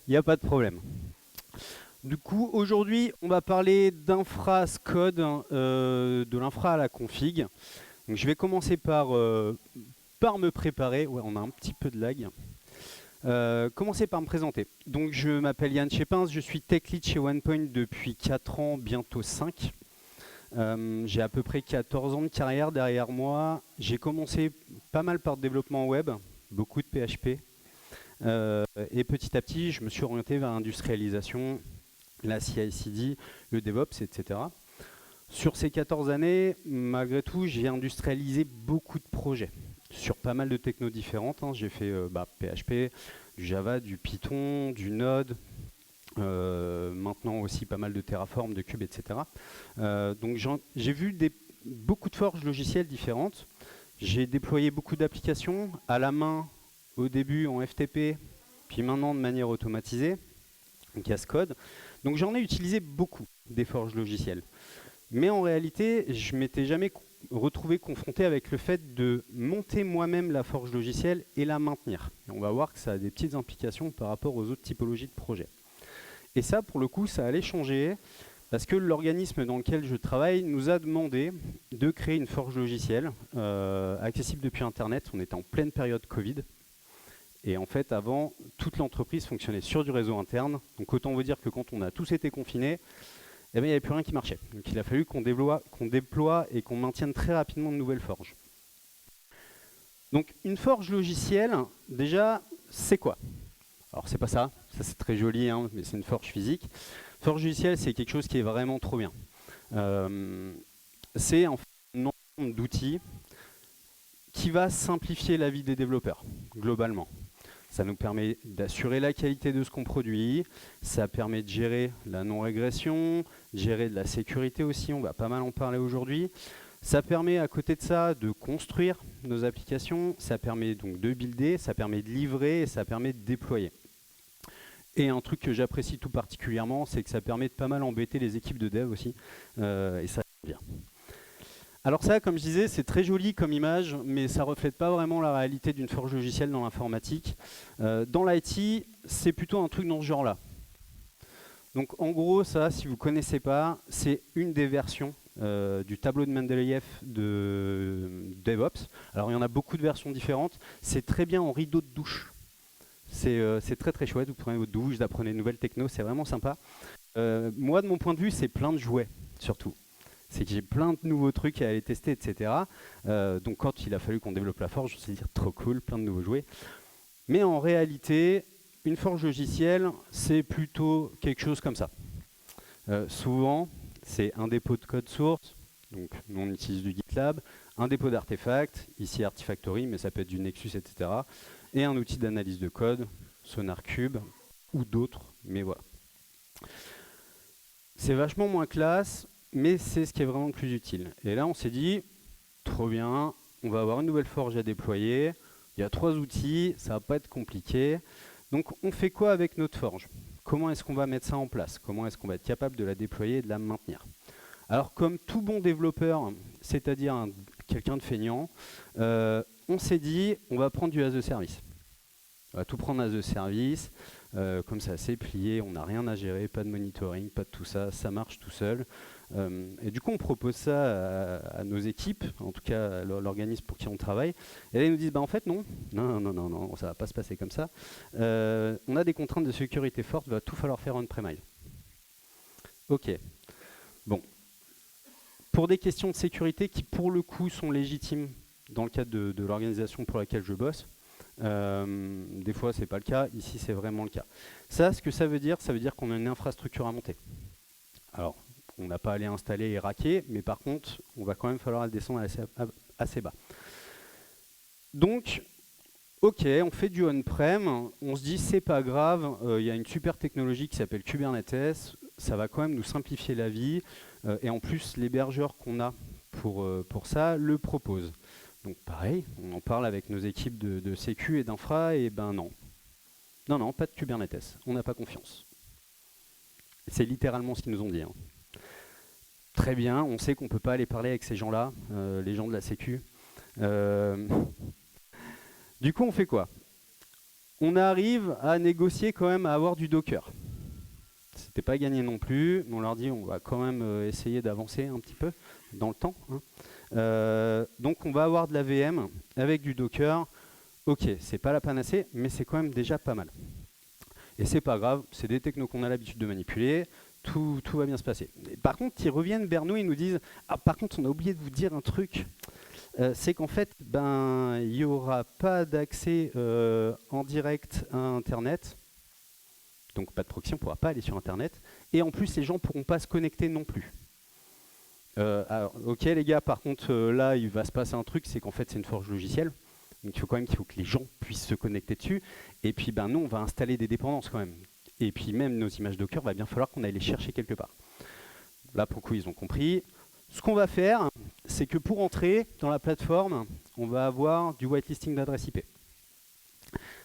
Il n'y a pas de problème. Du coup, aujourd'hui, on va parler d'infra as code, de l'infra à la config. Donc, je vais commencer par me préparer. Ouais, on a un petit peu de lag. Commencer par me présenter. Donc, je m'appelle Yann Chépins, je suis tech lead chez OnePoint depuis 4 ans, bientôt 5. J'ai à peu près 14 ans de carrière derrière moi. J'ai commencé pas mal par le développement web, beaucoup de PHP. Et petit à petit, je me suis orienté vers l'industrialisation, la CI/CD, le DevOps, etc. Sur ces 14 années, malgré tout, j'ai industrialisé beaucoup de projets sur pas mal de technos différentes. J'ai fait PHP, du Java, du Python, du Node, maintenant aussi pas mal de Terraform, de Cube, etc. Donc j'ai vu beaucoup de forges logicielles différentes. J'ai déployé beaucoup d'applications à la main au début en FTP, puis maintenant de manière automatisée, Cascode. Donc j'en ai utilisé beaucoup des forges logicielles. Mais en réalité, je ne m'étais jamais retrouvé confronté avec le fait de monter moi-même la forge logicielle et la maintenir. Et on va voir que ça a des petites implications par rapport aux autres typologies de projets. Et ça, pour le coup, ça allait changer parce que l'organisme dans lequel je travaille nous a demandé de créer une forge logicielle accessible depuis Internet. On était en pleine période Covid. Et en fait, avant, toute l'entreprise fonctionnait sur du réseau interne. Donc autant vous dire que quand on a tous été confinés, il n'y avait plus rien qui marchait. Donc il a fallu qu'on déploie et qu'on maintienne très rapidement de nouvelles forges. Donc une forge logicielle, déjà, c'est quoi? Alors c'est pas ça c'est très joli, hein, mais c'est une forge physique. Forge logicielle, c'est quelque chose qui est vraiment trop bien. C'est en fait un ensemble d'outils qui va simplifier la vie des développeurs, globalement. Ça nous permet d'assurer la qualité de ce qu'on produit, ça permet de gérer la non-régression, de gérer de la sécurité aussi, on va pas mal en parler aujourd'hui. Ça permet à côté de ça de construire nos applications, ça permet donc de builder, ça permet de livrer et ça permet de déployer. Et un truc que j'apprécie tout particulièrement, c'est que ça permet de pas mal embêter les équipes de dev aussi, et ça bien. Alors ça, comme je disais, c'est très joli comme image, mais ça ne reflète pas vraiment la réalité d'une forge logicielle dans l'informatique. Dans l'IT, c'est plutôt un truc dans ce genre-là. Donc en gros, ça, si vous ne connaissez pas, c'est une des versions du tableau de Mendeleïev de DevOps. Alors il y en a beaucoup de versions différentes. C'est très bien en rideau de douche. C'est très très chouette, vous prenez votre douche, vous apprenez de nouvelles techno, c'est vraiment sympa. Moi, de mon point de vue, c'est plein de jouets, surtout. C'est que j'ai plein de nouveaux trucs à aller tester, etc. Donc quand il a fallu qu'on développe la forge, je me suis dit trop cool, plein de nouveaux jouets. Mais en réalité, une forge logicielle, c'est plutôt quelque chose comme ça. Souvent, c'est un dépôt de code source, donc nous on utilise du GitLab, un dépôt d'artefacts, ici Artifactory, mais ça peut être du Nexus, etc. Et un outil d'analyse de code, SonarCube, ou d'autres, mais voilà. C'est vachement moins classe, mais c'est ce qui est vraiment le plus utile. Et là, on s'est dit, trop bien, on va avoir une nouvelle forge à déployer, il y a 3 outils, ça va pas être compliqué. Donc, on fait quoi avec notre forge? Comment est-ce qu'on va mettre ça en place? Comment est-ce qu'on va être capable de la déployer et de la maintenir? Alors, comme tout bon développeur, c'est-à-dire quelqu'un de feignant, on s'est dit, on va prendre du as a service. On va tout prendre as a service, comme ça c'est plié, on n'a rien à gérer, pas de monitoring, pas de tout ça, ça marche tout seul. Et du coup on propose ça à nos équipes, en tout cas à l'organisme pour qui on travaille, et là ils nous disent en fait non, ça va pas se passer comme ça. On a des contraintes de sécurité fortes, il va tout falloir faire on-premise. Ok, bon. Pour des questions de sécurité qui pour le coup sont légitimes dans le cadre de l'organisation pour laquelle je bosse, des fois c'est pas le cas, ici c'est vraiment le cas. Ça, ce que ça veut dire qu'on a une infrastructure à monter. Alors, on n'a pas à aller installer et raquer, mais par contre, on va quand même falloir la descendre assez bas. Donc, ok, on fait du on-prem, on se dit c'est pas grave, il y a une super technologie qui s'appelle Kubernetes, ça va quand même nous simplifier la vie, et en plus l'hébergeur qu'on a pour ça le propose. Donc pareil, on en parle avec nos équipes de sécu et d'infra, et ben non. Non, pas de Kubernetes, on n'a pas confiance. C'est littéralement ce qu'ils nous ont dit. Hein. Très bien, on sait qu'on ne peut pas aller parler avec ces gens-là, les gens de la sécu. Du coup, on fait quoi? on arrive à négocier quand même à avoir du Docker. C'était pas gagné non plus, mais on leur dit on va quand même essayer d'avancer un petit peu dans le temps, hein. Donc on va avoir de la VM avec du Docker. Ok, c'est pas la panacée, mais c'est quand même déjà pas mal. Et c'est pas grave, c'est des technos qu'on a l'habitude de manipuler, tout va bien se passer. Et par contre, ils reviennent vers nous, ils nous disent « Ah, par contre, on a oublié de vous dire un truc, c'est qu'en fait, il n'y aura pas d'accès en direct à Internet, donc pas de proxy, on ne pourra pas aller sur Internet, et en plus, les gens ne pourront pas se connecter non plus. » Alors, ok les gars, par contre, là, il va se passer un truc, c'est qu'en fait, c'est une forge logicielle. Donc il faut quand même qu'il faut que les gens puissent se connecter dessus. Et puis nous, on va installer des dépendances quand même. Et puis même nos images Docker, va bien falloir qu'on aille les chercher quelque part. Là, pour le coup, ils ont compris. Ce qu'on va faire, c'est que pour entrer dans la plateforme, on va avoir du whitelisting d'adresse IP.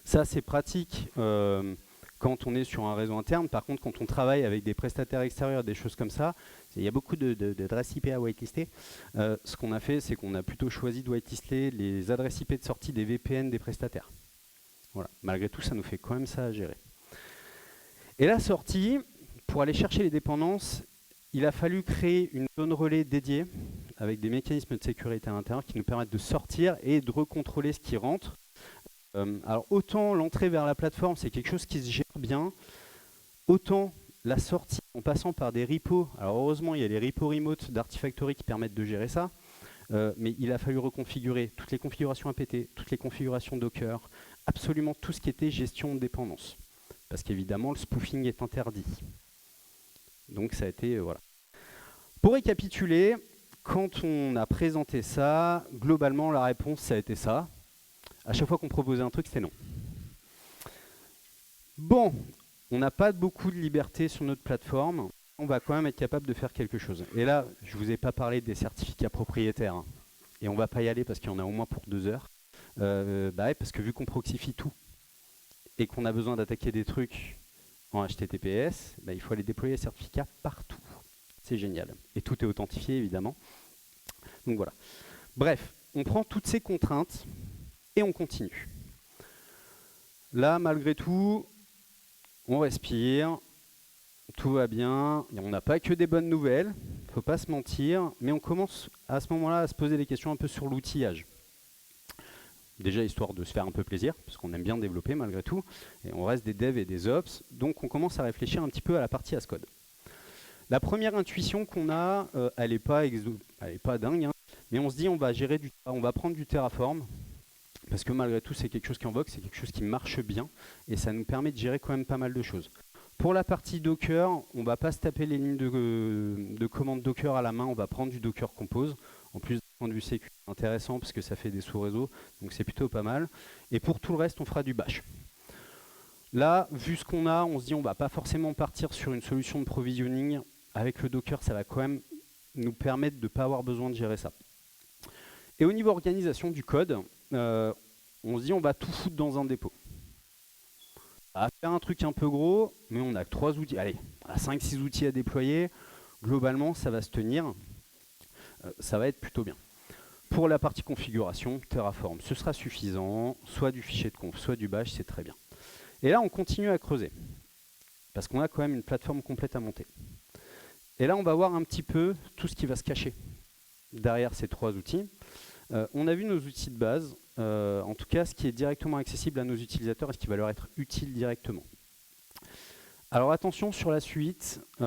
Ça, c'est pratique quand on est sur un réseau interne. Par contre, quand on travaille avec des prestataires extérieurs, des choses comme ça, il y a beaucoup d'adresses IP à whitelister. Ce qu'on a fait, c'est qu'on a plutôt choisi de whitelister les adresses IP de sortie des VPN des prestataires. Voilà. Malgré tout, ça nous fait quand même ça à gérer. Et la sortie, pour aller chercher les dépendances, il a fallu créer une zone relais dédiée avec des mécanismes de sécurité à l'intérieur qui nous permettent de sortir et de recontrôler ce qui rentre. Alors autant l'entrée vers la plateforme, c'est quelque chose qui se gère bien, autant la sortie en passant par des repos. Alors heureusement, il y a les repos remote d'Artifactory qui permettent de gérer ça, mais il a fallu reconfigurer toutes les configurations APT, toutes les configurations Docker, absolument tout ce qui était gestion de dépendance. Parce qu'évidemment, le spoofing est interdit. Donc ça a été, voilà. Pour récapituler, quand on a présenté ça, globalement, la réponse, ça a été ça. À chaque fois qu'on proposait un truc, c'était non. Bon, on n'a pas beaucoup de liberté sur notre plateforme. On va quand même être capable de faire quelque chose. Et là, je ne vous ai pas parlé des certificats propriétaires, hein. Et on ne va pas y aller parce qu'il y en a au moins pour 2 heures. Parce que vu qu'on proxifie tout et qu'on a besoin d'attaquer des trucs en HTTPS, il faut aller déployer les certificats partout. C'est génial. Et tout est authentifié, évidemment. Donc voilà. Bref, on prend toutes ces contraintes et on continue. Là, malgré tout, on respire, tout va bien. Et on n'a pas que des bonnes nouvelles, il ne faut pas se mentir, mais on commence à ce moment-là à se poser des questions un peu sur l'outillage. Déjà, histoire de se faire un peu plaisir, parce qu'on aime bien développer malgré tout, et on reste des devs et des ops, donc on commence à réfléchir un petit peu à la partie as code. La première intuition qu'on a, elle n'est pas dingue, hein, mais on se dit on va prendre du Terraform, parce que malgré tout c'est quelque chose qui est en vogue, c'est quelque chose qui marche bien, et ça nous permet de gérer quand même pas mal de choses. Pour la partie Docker, on ne va pas se taper les lignes de commande Docker à la main, on va prendre du Docker Compose. En plus, d'un point de vue sécu, c'est intéressant parce que ça fait des sous-réseaux, donc c'est plutôt pas mal. Et pour tout le reste, on fera du bash. Là, vu ce qu'on a, on se dit on ne va pas forcément partir sur une solution de provisioning. Avec le Docker, ça va quand même nous permettre de ne pas avoir besoin de gérer ça. Et au niveau organisation du code, on se dit on va tout foutre dans un dépôt. On va faire un truc un peu gros, mais on a 3 outils. Allez, on a 5-6 outils à déployer. Globalement, ça va se tenir. Ça va être plutôt bien. Pour la partie configuration, Terraform, ce sera suffisant. Soit du fichier de conf, soit du bash, c'est très bien. Et là, on continue à creuser. Parce qu'on a quand même une plateforme complète à monter. Et là, on va voir un petit peu tout ce qui va se cacher derrière ces 3 outils. On a vu nos outils de base, en tout cas ce qui est directement accessible à nos utilisateurs et ce qui va leur être utile directement. Alors attention sur la suite, il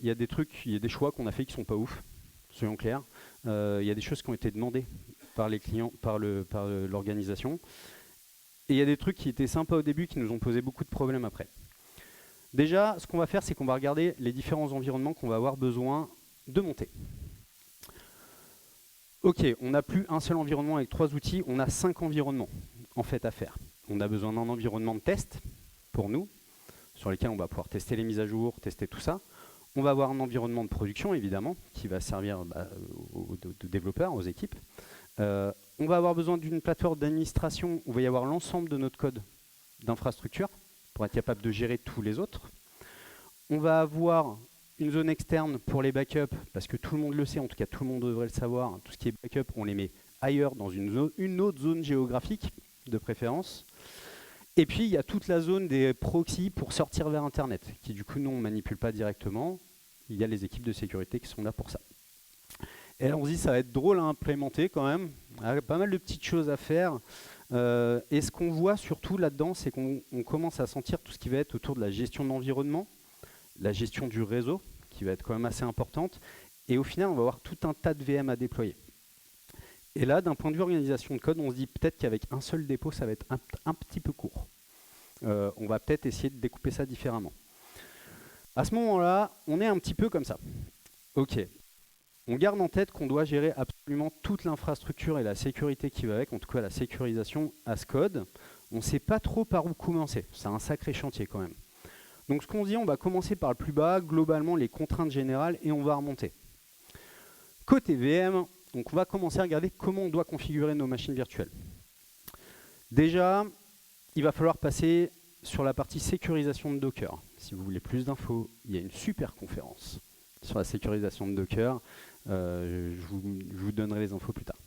y a des choix qu'on a fait qui ne sont pas ouf, soyons clairs. Il y a des choses qui ont été demandées par les clients, par l'organisation. Et il y a des trucs qui étaient sympas au début qui nous ont posé beaucoup de problèmes après. Déjà, ce qu'on va faire, c'est qu'on va regarder les différents environnements qu'on va avoir besoin de monter. Ok, on n'a plus un seul environnement avec 3 outils, on a 5 environnements en fait à faire. On a besoin d'un environnement de test pour nous, sur lesquels on va pouvoir tester les mises à jour, tester tout ça. On va avoir un environnement de production évidemment, qui va servir aux développeurs, aux équipes. On va avoir besoin d'une plateforme d'administration où il va y avoir l'ensemble de notre code d'infrastructure pour être capable de gérer tous les autres. On va avoir une zone externe pour les backups, parce que tout le monde le sait, en tout cas tout le monde devrait le savoir, tout ce qui est backup, on les met ailleurs dans une autre zone géographique de préférence. Et puis, il y a toute la zone des proxys pour sortir vers Internet, qui du coup, nous, on ne manipule pas directement. Il y a les équipes de sécurité qui sont là pour ça. Et on se dit, ça va être drôle à implémenter quand même. Il y a pas mal de petites choses à faire. Et ce qu'on voit surtout là-dedans, c'est qu'on commence à sentir tout ce qui va être autour de la gestion de l'environnement, la gestion du réseau, qui va être quand même assez importante. Et au final, on va avoir tout un tas de VM à déployer. Et là, d'un point de vue organisation de code, on se dit peut-être qu'avec un seul dépôt, ça va être un petit peu court. On va peut-être essayer de découper ça différemment. À ce moment-là, on est un petit peu comme ça. OK. On garde en tête qu'on doit gérer absolument toute l'infrastructure et la sécurité qui va avec, en tout cas la sécurisation as code. On ne sait pas trop par où commencer. C'est un sacré chantier quand même. Donc ce qu'on dit, on va commencer par le plus bas, globalement les contraintes générales, et on va remonter. Côté VM, donc on va commencer à regarder comment on doit configurer nos machines virtuelles. Déjà, il va falloir passer sur la partie sécurisation de Docker. Si vous voulez plus d'infos, il y a une super conférence sur la sécurisation de Docker. Je vous donnerai les infos plus tard.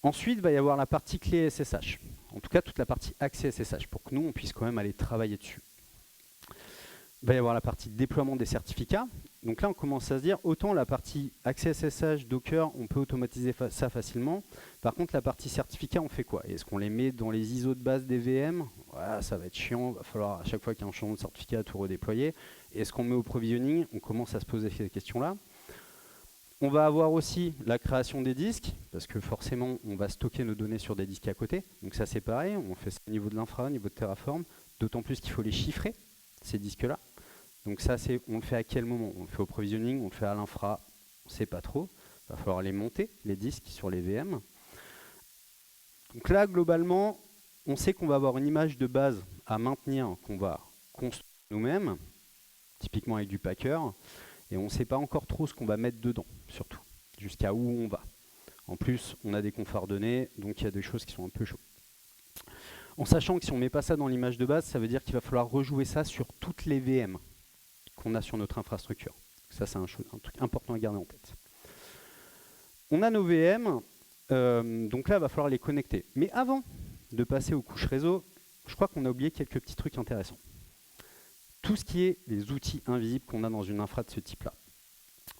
Ensuite, il va y avoir la partie clé SSH. En tout cas, toute la partie accès SSH, pour que nous, on puisse quand même aller travailler dessus. Il va y avoir la partie déploiement des certificats. Donc là, on commence à se dire, autant la partie accès SSH, Docker, on peut automatiser ça facilement. Par contre, la partie certificat, on fait quoi? Est-ce qu'on les met dans les ISO de base des VM? Voilà, ça va être chiant. Il va falloir à chaque fois qu'il y a un changement de certificat, tout redéployer. Est-ce qu'on met au provisioning? On commence à se poser ces questions-là. On va avoir aussi la création des disques, parce que forcément, on va stocker nos données sur des disques à côté. Donc ça, c'est pareil. On fait ça au niveau de l'infra, au niveau de Terraform. D'autant plus qu'il faut les chiffrer, ces disques-là. Donc ça, on le fait à quel moment? On le fait au provisioning, on le fait à l'infra, on ne sait pas trop. Il va falloir les monter, les disques, sur les VM. Donc là, globalement, on sait qu'on va avoir une image de base à maintenir, qu'on va construire nous-mêmes, typiquement avec du Packer, et on ne sait pas encore trop ce qu'on va mettre dedans, surtout, jusqu'à où on va. En plus, on a des conforts données, donc il y a des choses qui sont un peu chaudes. En sachant que si on ne met pas ça dans l'image de base, ça veut dire qu'il va falloir rejouer ça sur toutes les VM qu'on a sur notre infrastructure. Ça, c'est un truc important à garder en tête. On a nos VM, donc là, il va falloir les connecter. Mais avant de passer aux couches réseau, je crois qu'on a oublié quelques petits trucs intéressants. Tout ce qui est les outils invisibles qu'on a dans une infra de ce type-là.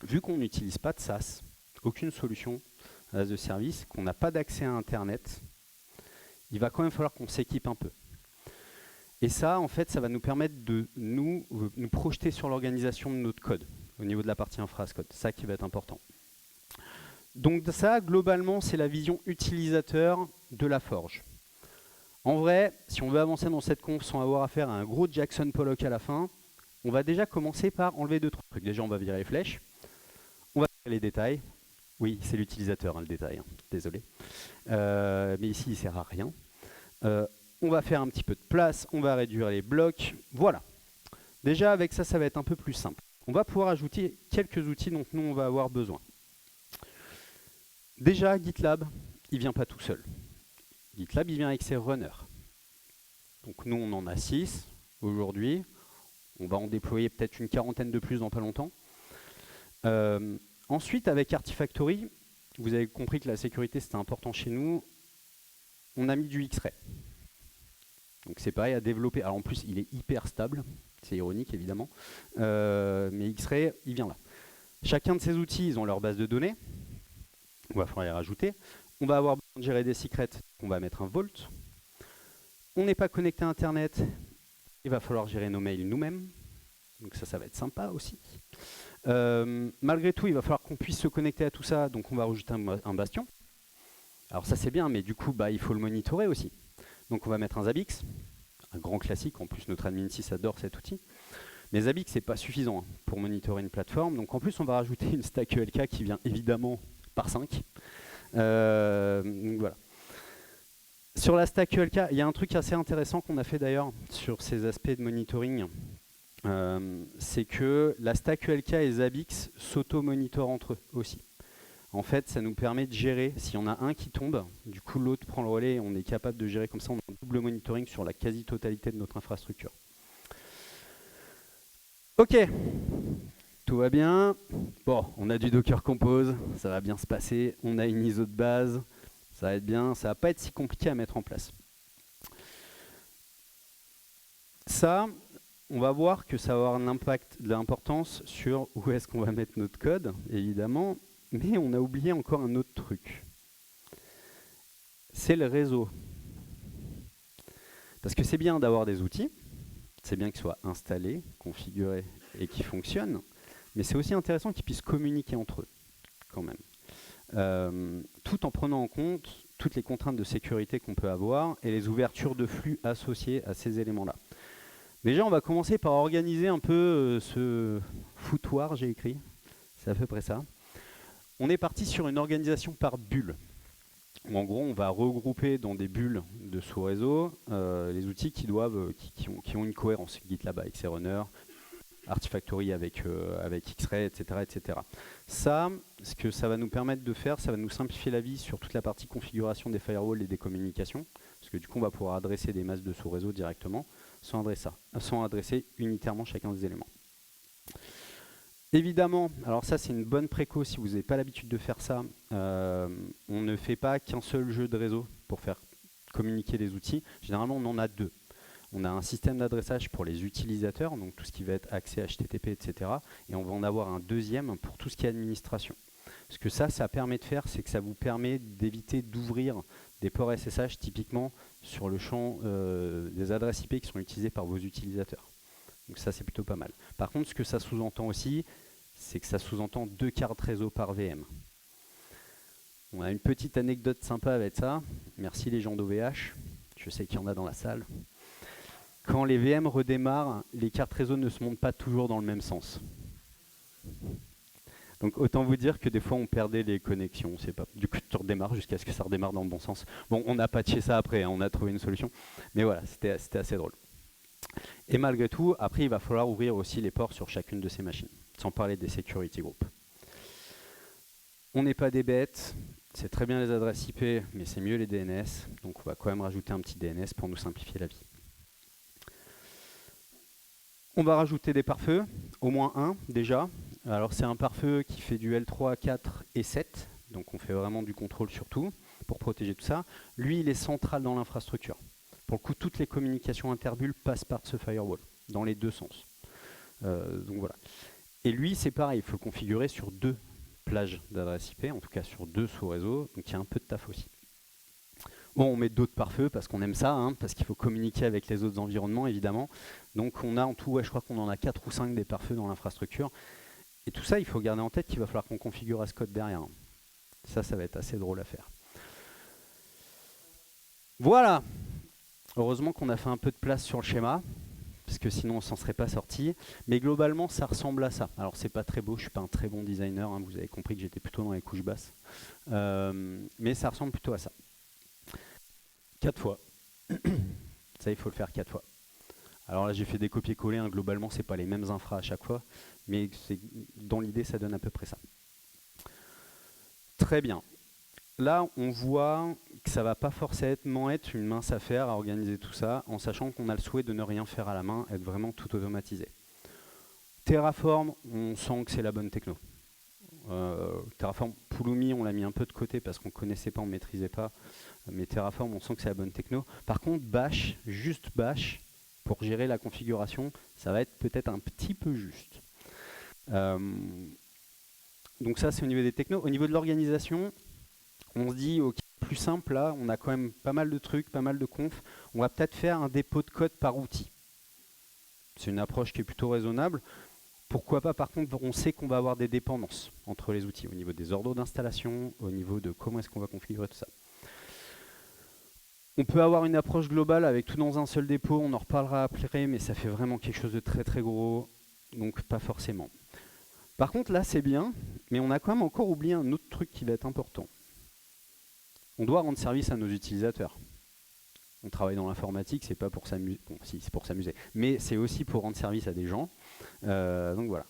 Vu qu'on n'utilise pas de SaaS, aucune solution as a service, qu'on n'a pas d'accès à Internet, il va quand même falloir qu'on s'équipe un peu. Et ça, en fait, ça va nous permettre de nous projeter sur l'organisation de notre code, au niveau de la partie infra as code. C'est ça qui va être important. Donc ça, globalement, c'est la vision utilisateur de la Forge. En vrai, si on veut avancer dans cette conf sans avoir affaire à un gros Jackson Pollock à la fin, on va déjà commencer par enlever deux trucs. Déjà, on va virer les flèches, on va virer les détails. Oui, c'est l'utilisateur, hein, le détail, hein. Désolé. Mais ici, il ne sert à rien. On va faire un petit peu de place, on va réduire les blocs. Voilà. Déjà, avec ça, ça va être un peu plus simple. On va pouvoir ajouter quelques outils dont nous, on va avoir besoin. Déjà, GitLab, il ne vient pas tout seul. GitLab, il vient avec ses runners. Donc nous, on en a 6 aujourd'hui. On va en déployer peut-être une quarantaine de plus dans pas longtemps. Ensuite, avec Artifactory, vous avez compris que la sécurité, c'était important chez nous. On a mis du X-Ray. Donc c'est pareil à développer. Alors en plus, il est hyper stable. C'est ironique, évidemment. Mais X-Ray, il vient là. Chacun de ces outils, ils ont leur base de données. On va falloir les rajouter. On va avoir besoin de gérer des secrets. On va mettre un Vault. On n'est pas connecté à Internet. Il va falloir gérer nos mails nous-mêmes. Donc ça va être sympa aussi. Malgré tout, il va falloir qu'on puisse se connecter à tout ça. Donc on va rajouter un bastion. Alors ça c'est bien, mais du coup, il faut le monitorer aussi. Donc on va mettre un Zabbix, un grand classique. En plus, notre admin 6 adore cet outil. Mais Zabbix, c'est pas suffisant pour monitorer une plateforme. Donc en plus, on va rajouter une stack ELK qui vient évidemment par 5. Donc voilà. Sur la stack ELK, il y a un truc assez intéressant qu'on a fait d'ailleurs sur ces aspects de monitoring. C'est que la stack ELK et Zabbix s'auto-monitorent entre eux aussi. En fait, ça nous permet de gérer, s'il y en a un qui tombe, du coup l'autre prend le relais et on est capable de gérer comme ça, on a un double monitoring sur la quasi-totalité de notre infrastructure. Ok, tout va bien. Bon, on a du Docker Compose, ça va bien se passer. On a une ISO de base, ça va être bien. Ça va pas être si compliqué à mettre en place. Ça, on va voir que ça va avoir un impact, de l'importance sur où est-ce qu'on va mettre notre code, évidemment, mais on a oublié encore un autre truc. C'est le réseau. Parce que c'est bien d'avoir des outils, c'est bien qu'ils soient installés, configurés et qu'ils fonctionnent, mais c'est aussi intéressant qu'ils puissent communiquer entre eux, quand même. Tout en prenant en compte toutes les contraintes de sécurité qu'on peut avoir et les ouvertures de flux associées à ces éléments-là. Déjà, on va commencer par organiser un peu ce foutoir, j'ai écrit, c'est à peu près ça. On est parti sur une organisation par bulle. En gros, on va regrouper dans des bulles de sous-réseau les outils qui ont une cohérence. GitLab avec ses runners, Artifactory avec X-Ray, etc., etc. Ça, ce que ça va nous permettre de faire, ça va nous simplifier la vie sur toute la partie configuration des firewalls et des communications, parce que du coup, on va pouvoir adresser des masses de sous-réseau directement, sans adresser unitairement chacun des éléments. Évidemment, alors ça c'est une bonne préco si vous n'avez pas l'habitude de faire ça, on ne fait pas qu'un seul jeu de réseau pour faire communiquer les outils, généralement on en a deux. On a un système d'adressage pour les utilisateurs, donc tout ce qui va être accès HTTP, etc. Et on va en avoir un deuxième pour tout ce qui est administration. Ce que ça permet de faire, c'est que ça vous permet d'éviter d'ouvrir des ports SSH typiquement sur le champ des adresses IP qui sont utilisées par vos utilisateurs. Donc ça, c'est plutôt pas mal. Par contre, ce que ça sous-entend aussi, c'est que ça sous-entend 2 cartes réseau par VM. On a une petite anecdote sympa avec ça. Merci les gens d'OVH. Je sais qu'il y en a dans la salle. Quand les VM redémarrent, les cartes réseau ne se montent pas toujours dans le même sens. Donc autant vous dire que des fois on perdait les connexions. Du coup, tu redémarres jusqu'à ce que ça redémarre dans le bon sens. Bon, on a patché ça après, hein, on a trouvé une solution. Mais voilà, c'était assez drôle. Et malgré tout, après, il va falloir ouvrir aussi les ports sur chacune de ces machines, sans parler des security groups. On n'est pas des bêtes, c'est très bien les adresses IP, mais c'est mieux les DNS, donc on va quand même rajouter un petit DNS pour nous simplifier la vie. On va rajouter des pare-feux, au moins un déjà. Alors c'est un pare-feu qui fait du L3, 4 et 7, donc on fait vraiment du contrôle sur tout, pour protéger tout ça. Lui, il est central dans l'infrastructure. Pour le coup, toutes les communications interbulles passent par ce firewall, dans les deux sens. Donc voilà. Et lui, c'est pareil, il faut le configurer sur 2 plages d'adresse IP, en tout cas sur 2 sous-réseaux, donc il y a un peu de taf aussi. Bon, on met d'autres pare-feux parce qu'on aime ça, hein, parce qu'il faut communiquer avec les autres environnements, évidemment. Donc on a en tout, ouais, je crois qu'on en a 4 ou 5 des pare-feux dans l'infrastructure. Et tout ça, il faut garder en tête qu'il va falloir qu'on configure ce code derrière. Ça va être assez drôle à faire. Voilà. Heureusement qu'on a fait un peu de place sur le schéma, parce que sinon on s'en serait pas sorti. Mais globalement, ça ressemble à ça. Alors c'est pas très beau, je suis pas un très bon designer, hein, vous avez compris que j'étais plutôt dans les couches basses. Mais ça ressemble plutôt à ça. 4 fois. Ça, il faut le faire 4 fois. Alors là, j'ai fait des copier-coller, hein, globalement, c'est pas les mêmes infras à chaque fois, mais dans l'idée, ça donne à peu près ça. Très bien. Là, on voit que ça va pas forcément être une mince affaire à organiser tout ça, en sachant qu'on a le souhait de ne rien faire à la main, être vraiment tout automatisé. Terraform, on sent que c'est la bonne techno. Terraform, Pulumi, on l'a mis un peu de côté parce qu'on ne connaissait pas, on ne maîtrisait pas. Mais Terraform, on sent que c'est la bonne techno. Par contre, Bash, juste Bash, pour gérer la configuration, ça va être peut-être un petit peu juste. Donc ça, c'est au niveau des technos. Au niveau de l'organisation, on se dit, ok, plus simple, là, on a quand même pas mal de trucs, pas mal de confs. On va peut-être faire un dépôt de code par outil. C'est une approche qui est plutôt raisonnable. Pourquoi pas, par contre, on sait qu'on va avoir des dépendances entre les outils, au niveau des ordres d'installation, au niveau de comment est-ce qu'on va configurer tout ça. On peut avoir une approche globale avec tout dans un seul dépôt, on en reparlera après, mais ça fait vraiment quelque chose de très très gros, donc pas forcément. Par contre, là, c'est bien, mais on a quand même encore oublié un autre truc qui va être important. On doit rendre service à nos utilisateurs. On travaille dans l'informatique, c'est pas pour s'amuser, bon, si, c'est pour s'amuser, mais c'est aussi pour rendre service à des gens. Donc voilà.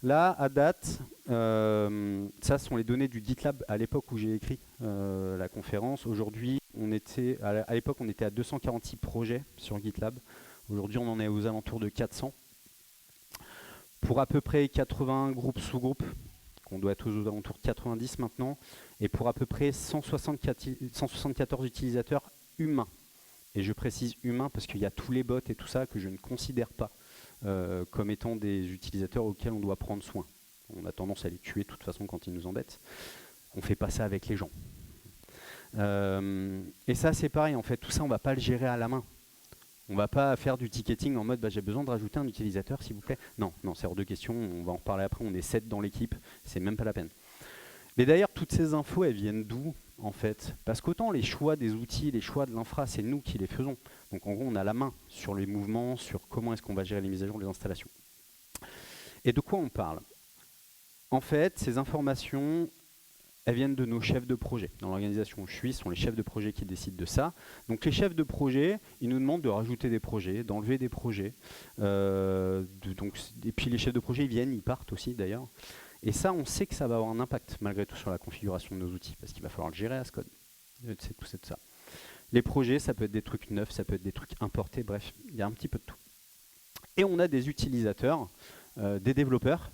Là, à date, ça sont les données du GitLab à l'époque où j'ai écrit la conférence. Aujourd'hui, à l'époque, on était à 246 projets sur GitLab. Aujourd'hui, on en est aux alentours de 400. Pour à peu près 80 groupes sous-groupes, on doit être aux alentours de 90 maintenant, et pour à peu près 174 utilisateurs humains. Et je précise humain parce qu'il y a tous les bots et tout ça que je ne considère pas comme étant des utilisateurs auxquels on doit prendre soin. On a tendance à les tuer de toute façon quand ils nous embêtent. On ne fait pas ça avec les gens. Et ça c'est pareil, en fait, tout ça on ne va pas le gérer à la main. On ne va pas faire du ticketing en mode bah, j'ai besoin de rajouter un utilisateur s'il vous plaît. Non, c'est hors de question, on va en reparler après, on est 7 dans l'équipe, c'est même pas la peine. Mais d'ailleurs toutes ces infos elles viennent d'où en fait? Parce qu'autant les choix des outils, les choix de l'infra, c'est nous qui les faisons. Donc en gros on a la main sur les mouvements, sur comment est-ce qu'on va gérer les mises à jour, les installations. Et de quoi on parle? En fait ces informations elles viennent de nos chefs de projet. Dans l'organisation où je suis, ce sont les chefs de projet qui décident de ça. Donc les chefs de projet, ils nous demandent de rajouter des projets, d'enlever des projets. Et puis les chefs de projet, ils viennent, ils partent aussi d'ailleurs. Et ça, on sait que ça va avoir un impact malgré tout sur la configuration de nos outils, parce qu'il va falloir le gérer à ce code. C'est tout ça. Les projets, ça peut être des trucs neufs, ça peut être des trucs importés, bref, il y a un petit peu de tout. Et on a des utilisateurs, des développeurs,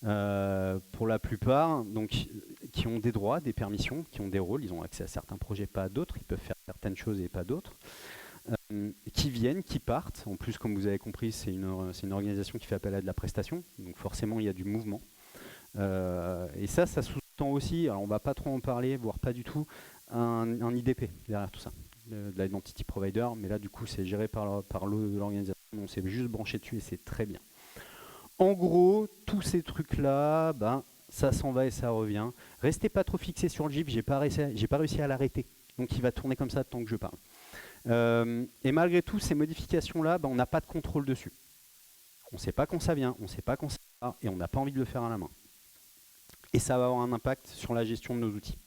pour la plupart, donc, qui ont des droits, des permissions, qui ont des rôles, ils ont accès à certains projets, pas à d'autres, ils peuvent faire certaines choses et pas d'autres, qui viennent, qui partent. En plus, comme vous avez compris, c'est une organisation qui fait appel à de la prestation, donc forcément il y a du mouvement. Et ça sous-tend aussi, alors on va pas trop en parler, voire pas du tout, un IDP derrière tout ça, de l'identity provider, mais là du coup c'est géré par l'organisation, on s'est juste branché dessus et c'est très bien. En gros, tous ces trucs-là, ben, ça s'en va et ça revient. Restez pas trop fixés sur le GIF, j'ai pas réussi à l'arrêter. Donc il va tourner comme ça tant que je parle. Et malgré tout, ces modifications-là, ben, on n'a pas de contrôle dessus. On ne sait pas quand ça vient, on ne sait pas quand ça va, et on n'a pas envie de le faire à la main. Et ça va avoir un impact sur la gestion de nos outils.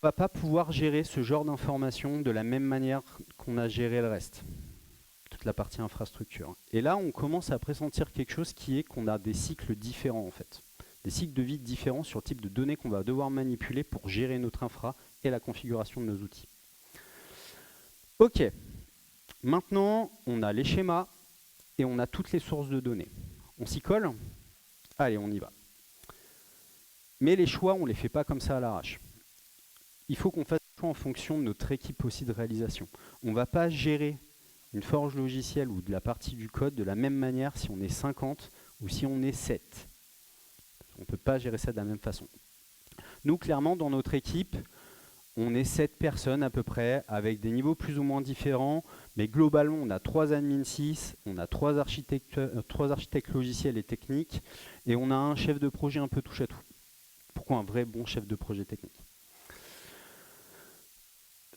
On ne va pas pouvoir gérer ce genre d'informations de la même manière qu'on a géré le reste. Toute la partie infrastructure. Et là, on commence à pressentir quelque chose qui est qu'on a des cycles différents en fait. Des cycles de vie différents sur le type de données qu'on va devoir manipuler pour gérer notre infra et la configuration de nos outils. Ok, maintenant on a les schémas et on a toutes les sources de données. On s'y colle? Allez, on y va. Mais les choix, on ne les fait pas comme ça à l'arrache. Il faut qu'on fasse des choix en fonction de notre équipe aussi de réalisation. On ne va pas gérer une forge logicielle ou de la partie du code de la même manière si on est 50 ou si on est 7. On ne peut pas gérer ça de la même façon. Nous, clairement, dans notre équipe, on est 7 personnes à peu près, avec des niveaux plus ou moins différents, mais globalement, on a 3 admin 6, on a 3 architectes logiciels et techniques, et on a un chef de projet un peu touche à tout. Pourquoi un vrai bon chef de projet technique?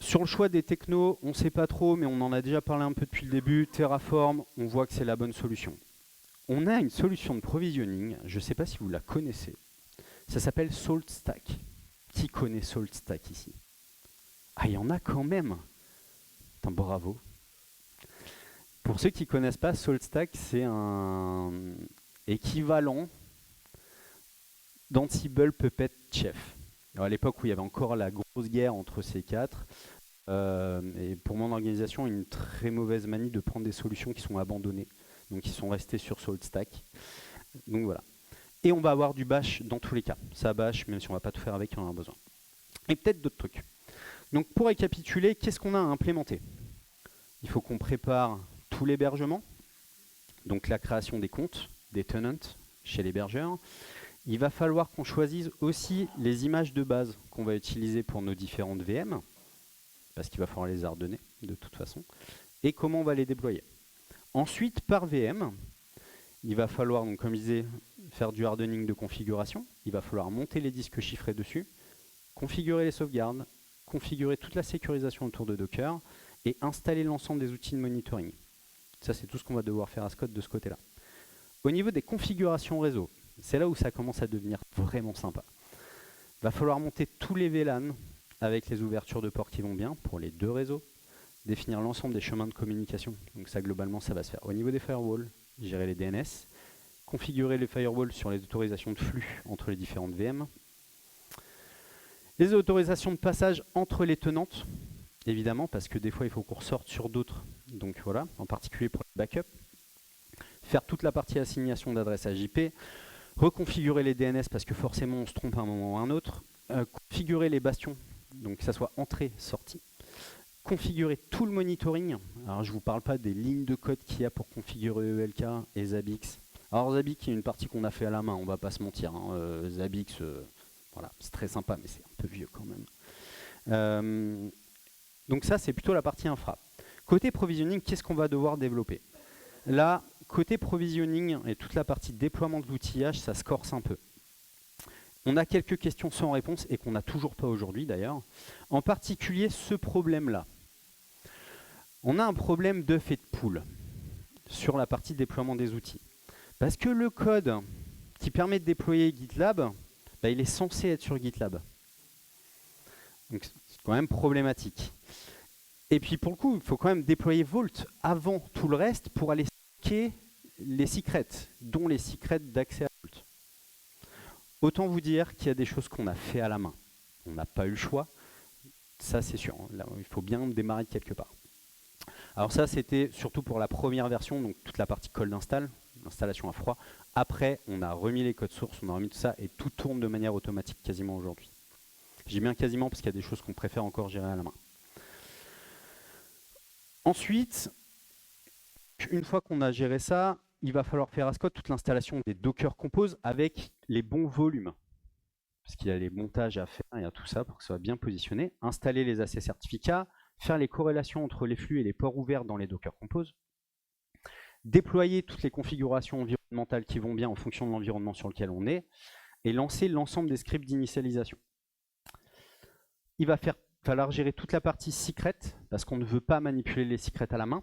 Sur le choix des technos, on ne sait pas trop, mais on en a déjà parlé un peu depuis le début. Terraform, on voit que c'est la bonne solution. On a une solution de provisioning, je ne sais pas si vous la connaissez. Ça s'appelle SaltStack. Qui connaît SaltStack ici? Ah, il y en a quand même. Attends, bravo. Pour ceux qui ne connaissent pas, SaltStack, c'est un équivalent d'Ansible Puppet Chef. Alors à l'époque où il y avait encore la grosse guerre entre ces quatre, et pour mon organisation, une très mauvaise manie de prendre des solutions qui sont abandonnées, donc qui sont restées sur SaltStack. Donc voilà. Et on va avoir du bash dans tous les cas. Ça bash, même si on ne va pas tout faire avec, on en a besoin. Et peut-être d'autres trucs. Donc pour récapituler, qu'est-ce qu'on a à implémenter? Il faut qu'on prépare tout l'hébergement, donc la création des comptes, des tenants chez l'hébergeur. Il va falloir qu'on choisisse aussi les images de base qu'on va utiliser pour nos différentes VM, parce qu'il va falloir les ordonner de toute façon, et comment on va les déployer. Ensuite, par VM, il va falloir, donc, comme je disais, faire du hardening de configuration. Il va falloir monter les disques chiffrés dessus, configurer les sauvegardes, configurer toute la sécurisation autour de Docker et installer l'ensemble des outils de monitoring. Ça, c'est tout ce qu'on va devoir faire à ce code de ce côté-là. Au niveau des configurations réseau, c'est là où ça commence à devenir vraiment sympa. Il va falloir monter tous les VLAN avec les ouvertures de ports qui vont bien pour les deux réseaux, définir l'ensemble des chemins de communication. Donc ça, globalement, ça va se faire au niveau des firewalls, gérer les DNS, configurer les firewalls sur les autorisations de flux entre les différentes VM, les autorisations de passage entre les tenantes, évidemment, parce que des fois, il faut qu'on ressorte sur d'autres. Donc voilà, en particulier pour les backups. Faire toute la partie assignation d'adresse à JP, reconfigurer les DNS parce que forcément on se trompe à un moment ou à un autre, configurer les bastions, donc que ça soit entrée, sortie, configurer tout le monitoring. Alors je ne vous parle pas des lignes de code qu'il y a pour configurer ELK et Zabbix. Alors Zabbix, il y a une partie qu'on a fait à la main, on va pas se mentir. Zabbix, voilà, c'est très sympa, mais c'est un peu vieux quand même. Donc ça, c'est plutôt la partie infra. Côté provisioning, qu'est-ce qu'on va devoir développer? Là, côté provisioning et toute la partie déploiement de l'outillage, ça se corse un peu. On a quelques questions sans réponse et qu'on n'a toujours pas aujourd'hui d'ailleurs. En particulier ce problème-là. On a un problème d'œuf et de poule sur la partie déploiement des outils. Parce que le code qui permet de déployer GitLab, bah, il est censé être sur GitLab. Donc c'est quand même problématique. Et puis pour le coup, il faut quand même déployer Vault avant tout le reste pour aller stocker les secrets, dont les secrets d'accès à Vault. Autant vous dire qu'il y a des choses qu'on a fait à la main. On n'a pas eu le choix, ça c'est sûr. Là, il faut bien démarrer de quelque part. Alors ça, c'était surtout pour la première version, donc toute la partie cold install, l'installation à froid. Après, on a remis les codes sources, on a remis tout ça, et tout tourne de manière automatique quasiment aujourd'hui. Je dis bien quasiment parce qu'il y a des choses qu'on préfère encore gérer à la main. Ensuite, une fois qu'on a géré ça, il va falloir faire à Scott toute l'installation des Docker Compose avec les bons volumes. Parce qu'il y a les montages à faire, il y a tout ça pour que ça soit bien positionné. Installer les AC certificats, faire les corrélations entre les flux et les ports ouverts dans les Docker Compose. Déployer toutes les configurations environnementales qui vont bien en fonction de l'environnement sur lequel on est. Et lancer l'ensemble des scripts d'initialisation. Il va falloir gérer toute la partie secret, parce qu'on ne veut pas manipuler les secrets à la main.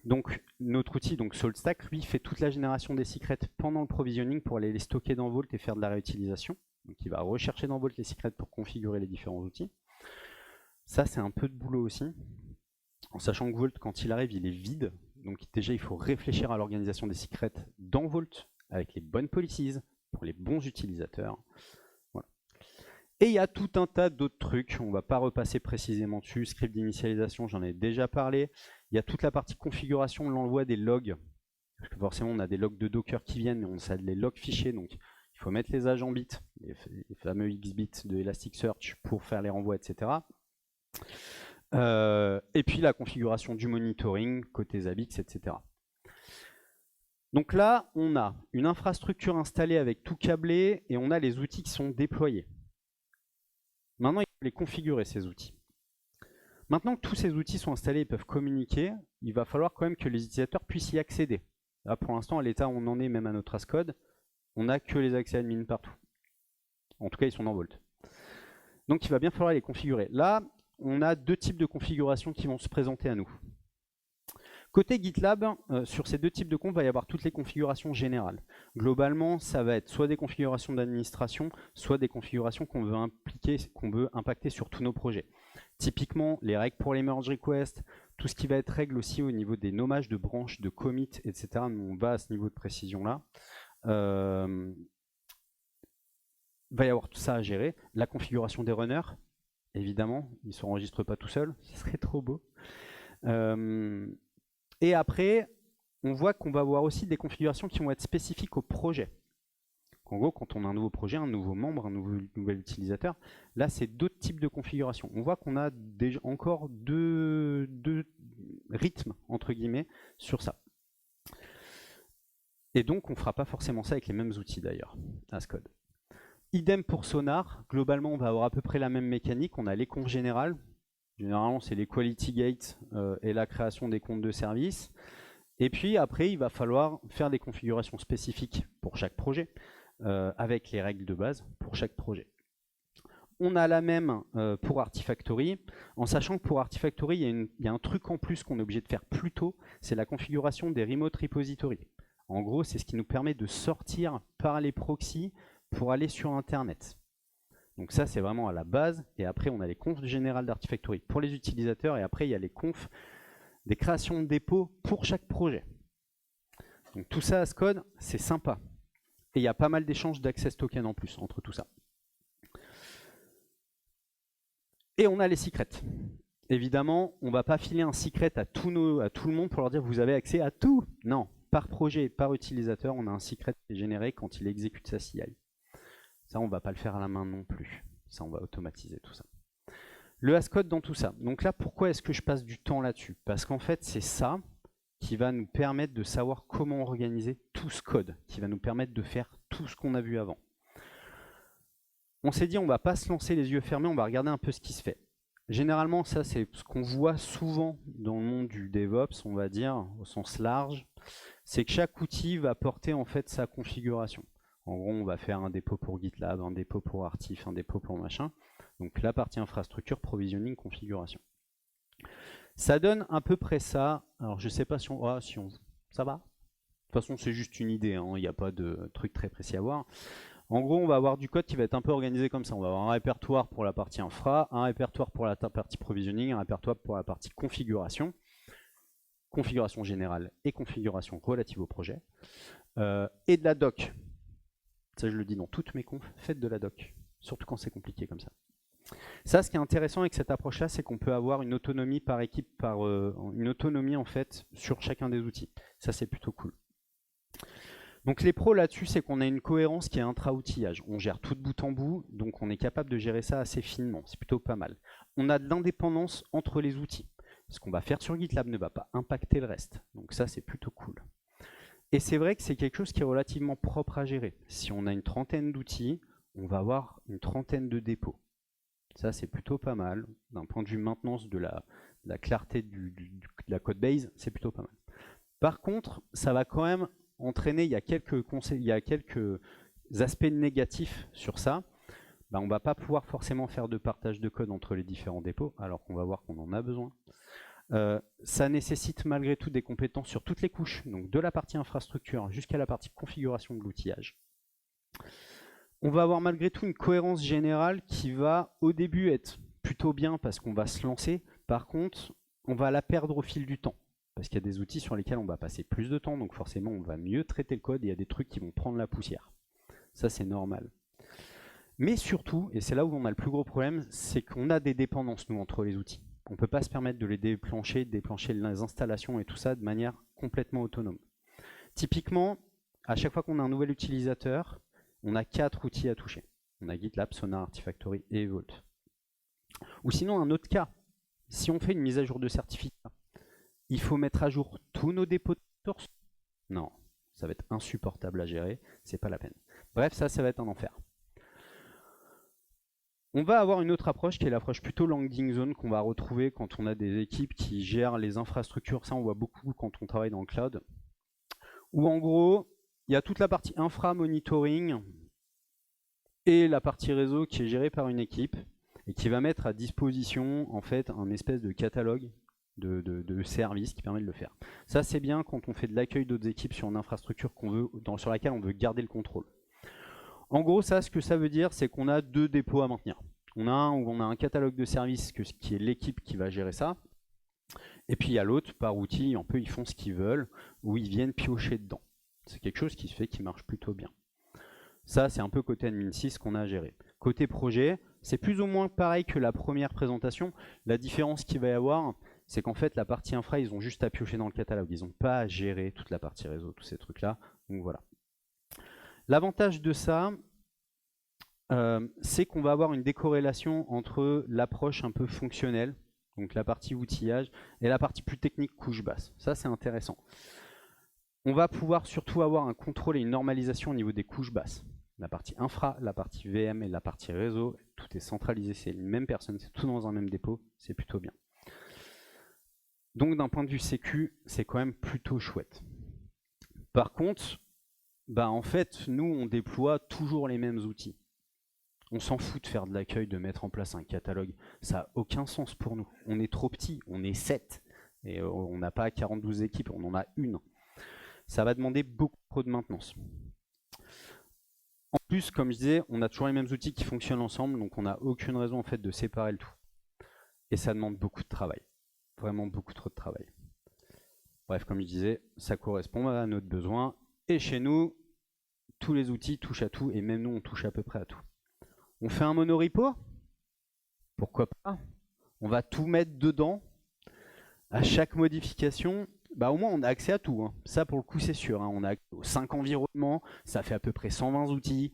Donc notre outil, donc SaltStack, lui, fait toute la génération des secrets pendant le provisioning pour aller les stocker dans Vault et faire de la réutilisation. Donc il va rechercher dans Vault les secrets pour configurer les différents outils. Ça, c'est un peu de boulot aussi, en sachant que Vault, quand il arrive, il est vide. Donc déjà, il faut réfléchir à l'organisation des secrets dans Vault, avec les bonnes policies, pour les bons utilisateurs. Voilà. Et il y a tout un tas d'autres trucs, on ne va pas repasser précisément dessus. Script d'initialisation, j'en ai déjà parlé. Il y a toute la partie configuration de l'envoi des logs. Parce que forcément, on a des logs de Docker qui viennent, mais on a les logs fichiers. Donc, il faut mettre les agents bits, les fameux X-bits de Elasticsearch pour faire les renvois, etc. Et puis la configuration du monitoring, côté Zabbix, etc. Donc là, on a une infrastructure installée avec tout câblé et on a les outils qui sont déployés. Maintenant, il faut les configurer, ces outils. Maintenant que tous ces outils sont installés et peuvent communiquer, il va falloir quand même que les utilisateurs puissent y accéder. Là, pour l'instant, à l'état où on en est, même à notre ASCode, on n'a que les accès admin partout. En tout cas, ils sont dans Vault. Donc, il va bien falloir les configurer. Là, on a deux types de configurations qui vont se présenter à nous. Côté GitLab, sur ces deux types de comptes, il va y avoir toutes les configurations générales. Globalement, ça va être soit des configurations d'administration, soit des configurations qu'on veut impacter sur tous nos projets. Typiquement, les règles pour les merge requests, tout ce qui va être règle aussi au niveau des nommages de branches, de commit, etc. Nous, on va à ce niveau de précision-là. Il va y avoir tout ça à gérer. La configuration des runners, évidemment, ils ne s'enregistrent pas tout seuls, ce serait trop beau. Et après, on voit qu'on va avoir aussi des configurations qui vont être spécifiques au projet. En gros, quand on a un nouveau projet, un nouveau membre, un nouvel utilisateur, là, c'est d'autres types de configurations. On voit qu'on a déjà encore deux rythmes, entre guillemets, sur ça. Et donc, on ne fera pas forcément ça avec les mêmes outils, d'ailleurs, ASCode. Idem pour Sonar. Globalement, on va avoir à peu près la même mécanique. On a les confs générales. Généralement, c'est les quality gates et la création des comptes de service. Et puis, après, il va falloir faire des configurations spécifiques pour chaque projet. Avec les règles de base pour chaque projet. On a la même pour Artifactory, en sachant que pour Artifactory, il y a un truc en plus qu'on est obligé de faire plus tôt, c'est la configuration des remote repositories. En gros, c'est ce qui nous permet de sortir par les proxys pour aller sur Internet. Donc ça, c'est vraiment à la base, et après, on a les confs générales d'Artifactory pour les utilisateurs, et après, il y a les confs des créations de dépôts pour chaque projet. Donc tout ça, ASCode, c'est sympa. Et il y a pas mal d'échanges d'access token en plus entre tout ça. Et on a les secrets. Évidemment, on ne va pas filer un secret à tout le monde pour leur dire vous avez accès à tout. Non, par projet, par utilisateur, on a un secret qui est généré quand il exécute sa CI. Ça, on ne va pas le faire à la main non plus. Ça, on va automatiser tout ça. Le Hascode dans tout ça. Donc là, pourquoi est-ce que je passe du temps là-dessus? Parce qu'en fait, c'est ça qui va nous permettre de savoir comment organiser tout ce code, qui va nous permettre de faire tout ce qu'on a vu avant. On s'est dit, on ne va pas se lancer les yeux fermés, on va regarder un peu ce qui se fait. Généralement, ça, c'est ce qu'on voit souvent dans le monde du DevOps, on va dire, au sens large, c'est que chaque outil va porter en fait sa configuration. En gros, on va faire un dépôt pour GitLab, un dépôt pour Artif, un dépôt pour machin. Donc la partie infrastructure, provisioning, configuration. Ça donne à peu près ça. Alors je sais pas si on... ça va. De toute façon, c'est juste une idée, hein. Il n'y a pas de truc très précis à voir. En gros, on va avoir du code qui va être un peu organisé comme ça. On va avoir un répertoire pour la partie infra, un répertoire pour la partie provisioning, un répertoire pour la partie configuration, configuration générale et configuration relative au projet, et de la doc. Ça, je le dis dans toutes mes confs, faites de la doc, surtout quand c'est compliqué comme ça. Ça, ce qui est intéressant avec cette approche-là, c'est qu'on peut avoir une autonomie par équipe, une autonomie en fait sur chacun des outils. Ça, c'est plutôt cool. Donc les pros là-dessus, c'est qu'on a une cohérence qui est intra-outillage. On gère tout de bout en bout, donc on est capable de gérer ça assez finement. C'est plutôt pas mal. On a de l'indépendance entre les outils. Ce qu'on va faire sur GitLab ne va pas impacter le reste. Donc ça, c'est plutôt cool. Et c'est vrai que c'est quelque chose qui est relativement propre à gérer. Si on a une trentaine d'outils, on va avoir une trentaine de dépôts. Ça, c'est plutôt pas mal. D'un point de vue maintenance de la clarté de la code base, c'est plutôt pas mal. Par contre, ça va quand même entraîner, il y a quelques aspects négatifs sur ça. On ne va pas pouvoir forcément faire de partage de code entre les différents dépôts, alors qu'on va voir qu'on en a besoin. Ça nécessite malgré tout des compétences sur toutes les couches, donc de la partie infrastructure jusqu'à la partie configuration de l'outillage. On va avoir malgré tout une cohérence générale qui va au début être plutôt bien parce qu'on va se lancer. Par contre, on va la perdre au fil du temps. Parce qu'il y a des outils sur lesquels on va passer plus de temps, donc forcément on va mieux traiter le code et il y a des trucs qui vont prendre la poussière. Ça, c'est normal. Mais surtout, et c'est là où on a le plus gros problème, c'est qu'on a des dépendances, nous, entre les outils. On ne peut pas se permettre de les déclencher les installations et tout ça de manière complètement autonome. Typiquement, à chaque fois qu'on a un nouvel utilisateur, on a 4 outils à toucher. On a GitLab, Sonar, Artifactory et Vault. Ou sinon, un autre cas, si on fait une mise à jour de certificat, il faut mettre à jour tous nos dépôts de source. Non, ça va être insupportable à gérer, c'est pas la peine. Bref, ça va être un enfer. On va avoir une autre approche qui est l'approche plutôt landing zone qu'on va retrouver quand on a des équipes qui gèrent les infrastructures. Ça, on voit beaucoup quand on travaille dans le cloud. Où en gros, il y a toute la partie infra monitoring et la partie réseau qui est gérée par une équipe et qui va mettre à disposition en fait un espèce de catalogue de services qui permet de le faire. Ça, c'est bien quand on fait de l'accueil d'autres équipes sur une infrastructure sur laquelle on veut garder le contrôle. En gros, ça, ce que ça veut dire, c'est qu'on a 2 dépôts à maintenir. On a un où on a un catalogue de services qui est l'équipe qui va gérer ça. Et puis il y a l'autre, par outil, un peu ils font ce qu'ils veulent, où ils viennent piocher dedans. C'est quelque chose qui se fait, qui marche plutôt bien. Ça, c'est un peu côté admin 6 qu'on a à gérer. Côté projet, c'est plus ou moins pareil que la première présentation. La différence qu'il va y avoir, c'est qu'en fait, la partie infra, ils ont juste à piocher dans le catalogue. Ils n'ont pas à gérer toute la partie réseau, tous ces trucs-là. Donc voilà. L'avantage de ça, c'est qu'on va avoir une décorrélation entre l'approche un peu fonctionnelle, donc la partie outillage, et la partie plus technique couche basse. Ça, c'est intéressant. On va pouvoir surtout avoir un contrôle et une normalisation au niveau des couches basses. La partie infra, la partie VM et la partie réseau, tout est centralisé, c'est une même personne, c'est tout dans un même dépôt, c'est plutôt bien. Donc d'un point de vue sécu, c'est quand même plutôt chouette. Par contre, en fait, nous, on déploie toujours les mêmes outils. On s'en fout de faire de l'accueil, de mettre en place un catalogue. Ça n'a aucun sens pour nous. On est trop petit, on est 7. Et on n'a pas 42 équipes, on en a une. Ça va demander beaucoup trop de maintenance. En plus, comme je disais, on a toujours les mêmes outils qui fonctionnent ensemble, donc on n'a aucune raison en fait de séparer le tout. Et ça demande beaucoup de travail. Vraiment beaucoup trop de travail. Bref, comme je disais, ça correspond à notre besoin. Et chez nous, tous les outils touchent à tout, et même nous, on touche à peu près à tout. On fait un monorepo? Pourquoi pas? On va tout mettre dedans. À chaque modification, au moins on a accès à tout. Hein. Ça, pour le coup, c'est sûr. Hein. On a 5 environnements, ça fait à peu près 120 outils.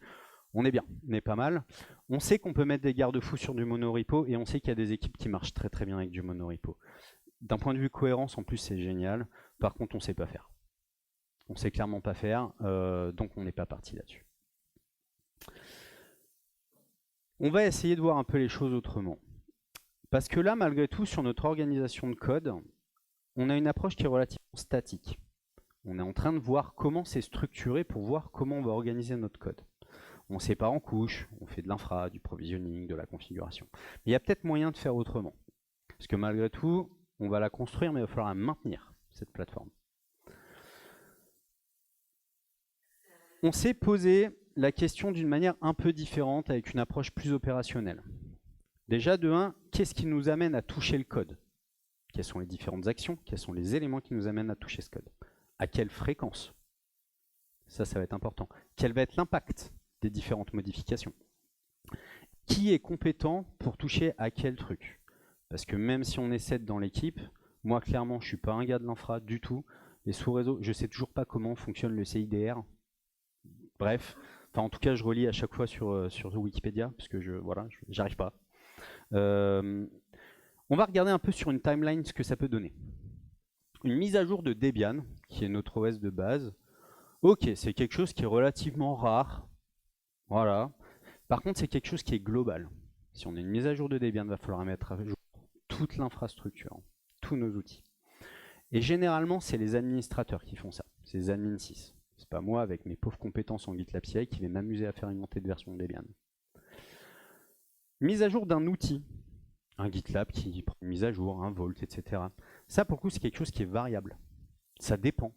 On est bien, on est pas mal. On sait qu'on peut mettre des garde-fous sur du monorepo et on sait qu'il y a des équipes qui marchent très très bien avec du monorepo. D'un point de vue cohérence, en plus, c'est génial. Par contre, on sait pas faire. On sait clairement pas faire, donc on n'est pas parti là-dessus. On va essayer de voir un peu les choses autrement. Parce que là, malgré tout, sur notre organisation de code, on a une approche qui est relativement statique. On est en train de voir comment c'est structuré pour voir comment on va organiser notre code. On sépare en couches, on fait de l'infra, du provisioning, de la configuration. Mais il y a peut-être moyen de faire autrement. Parce que malgré tout, on va la construire, mais il va falloir la maintenir, cette plateforme. On s'est posé la question d'une manière un peu différente, avec une approche plus opérationnelle. Déjà, de 1, qu'est-ce qui nous amène à toucher le code? Quelles sont les différentes actions? Quels sont les éléments qui nous amènent à toucher ce code? À quelle fréquence? Ça va être important. Quel va être l'impact des différentes modifications? Qui est compétent pour toucher à quel truc? Parce que même si on est 7 dans l'équipe, moi clairement je suis pas un gars de l'infra du tout. Les sous-réseaux, je sais toujours pas comment fonctionne le CIDR. Bref, enfin en tout cas je relis à chaque fois sur Wikipédia, parce que j'arrive pas. On va regarder un peu sur une timeline ce que ça peut donner. Une mise à jour de Debian, qui est notre OS de base. Ok, c'est quelque chose qui est relativement rare. Voilà. Par contre, c'est quelque chose qui est global. Si on a une mise à jour de Debian, il va falloir mettre à jour toute l'infrastructure, tous nos outils. Et généralement, c'est les administrateurs qui font ça. C'est les admin 6. C'est pas moi, avec mes pauvres compétences en GitLab CI, qui vais m'amuser à faire une montée de version de Debian. Mise à jour d'un outil. Un GitLab qui prend une mise à jour, un Vault, etc. Ça, pour le coup, c'est quelque chose qui est variable. Ça dépend.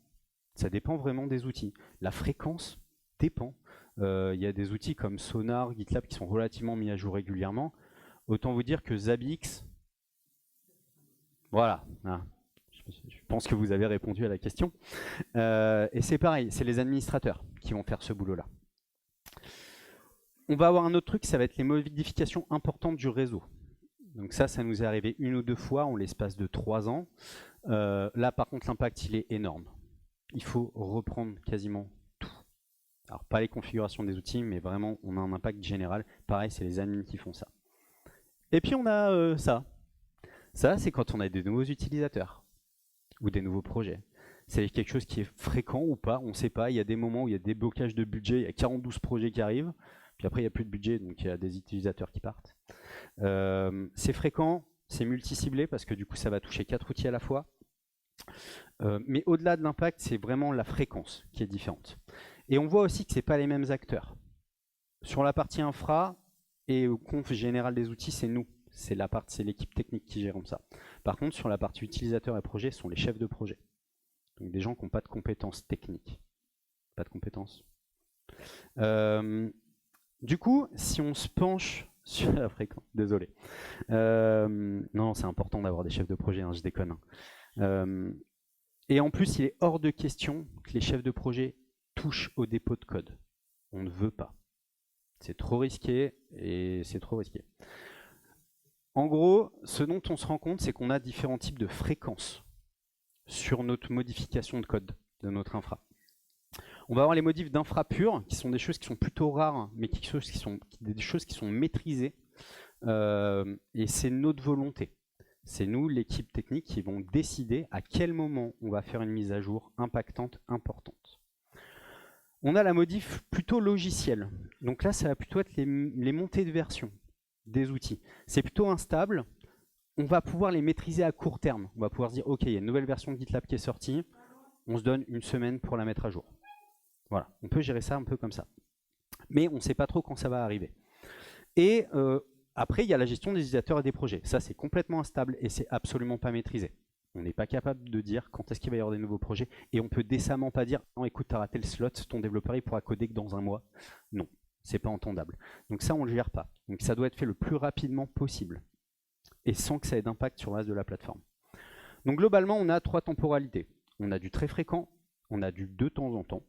Ça dépend vraiment des outils. La fréquence dépend. Il y a des outils comme Sonar, GitLab qui sont relativement mis à jour régulièrement. Autant vous dire que Zabbix, voilà. Je pense que vous avez répondu à la question. Et c'est pareil, c'est les administrateurs qui vont faire ce boulot-là. On va avoir un autre truc, ça va être les modifications importantes du réseau. Donc ça nous est arrivé une ou deux fois en l'espace de 3 ans. Là, par contre, l'impact, il est énorme. Il faut reprendre quasiment tout. Alors, pas les configurations des outils, mais vraiment, on a un impact général. Pareil, c'est les admins qui font ça. Et puis, on a ça. Ça, c'est quand on a des nouveaux utilisateurs ou des nouveaux projets. C'est quelque chose qui est fréquent ou pas, on ne sait pas. Il y a des moments où il y a des blocages de budget, il y a 42 projets qui arrivent, puis après, il n'y a plus de budget, donc il y a des utilisateurs qui partent. C'est fréquent, c'est multi-ciblé, parce que du coup, ça va toucher 4 outils à la fois. Mais au-delà de l'impact, c'est vraiment la fréquence qui est différente. Et on voit aussi que ce n'est pas les mêmes acteurs. Sur la partie infra et au conf général des outils, c'est nous. C'est l'équipe technique qui gère ça. Par contre, sur la partie utilisateur et projet, ce sont les chefs de projet. Donc des gens qui n'ont pas de compétences techniques. Pas de compétences. Du coup, si on se penche sur la fréquence, désolé. Non, c'est important d'avoir des chefs de projet, hein, je déconne. Et en plus, il est hors de question que les chefs de projet touchent au dépôt de code. On ne veut pas. C'est trop risqué et c'est trop risqué. En gros, ce dont on se rend compte, c'est qu'on a différents types de fréquences sur notre modification de code de notre infra. On va avoir les modifs d'infra pure, qui sont des choses qui sont plutôt rares, mais des choses qui sont maîtrisées. Et c'est notre volonté. C'est nous, l'équipe technique, qui vont décider à quel moment on va faire une mise à jour impactante, importante. On a la modif plutôt logicielle. Donc là, ça va plutôt être les montées de version des outils. C'est plutôt instable. On va pouvoir les maîtriser à court terme. On va pouvoir se dire, ok, il y a une nouvelle version de GitLab qui est sortie. On se donne une semaine pour la mettre à jour. Voilà, on peut gérer ça un peu comme ça. Mais on ne sait pas trop quand ça va arriver. Et après, il y a la gestion des utilisateurs et des projets. Ça, c'est complètement instable et c'est absolument pas maîtrisé. On n'est pas capable de dire quand est-ce qu'il va y avoir des nouveaux projets. Et on peut décemment pas dire, non, écoute, tu as raté le slot, ton développeur il pourra coder que dans un mois. Non, c'est pas entendable. Donc ça, on ne le gère pas. Donc ça doit être fait le plus rapidement possible. Et sans que ça ait d'impact sur le reste de la plateforme. Donc globalement, on a 3 temporalités. On a du très fréquent, on a du de temps en temps,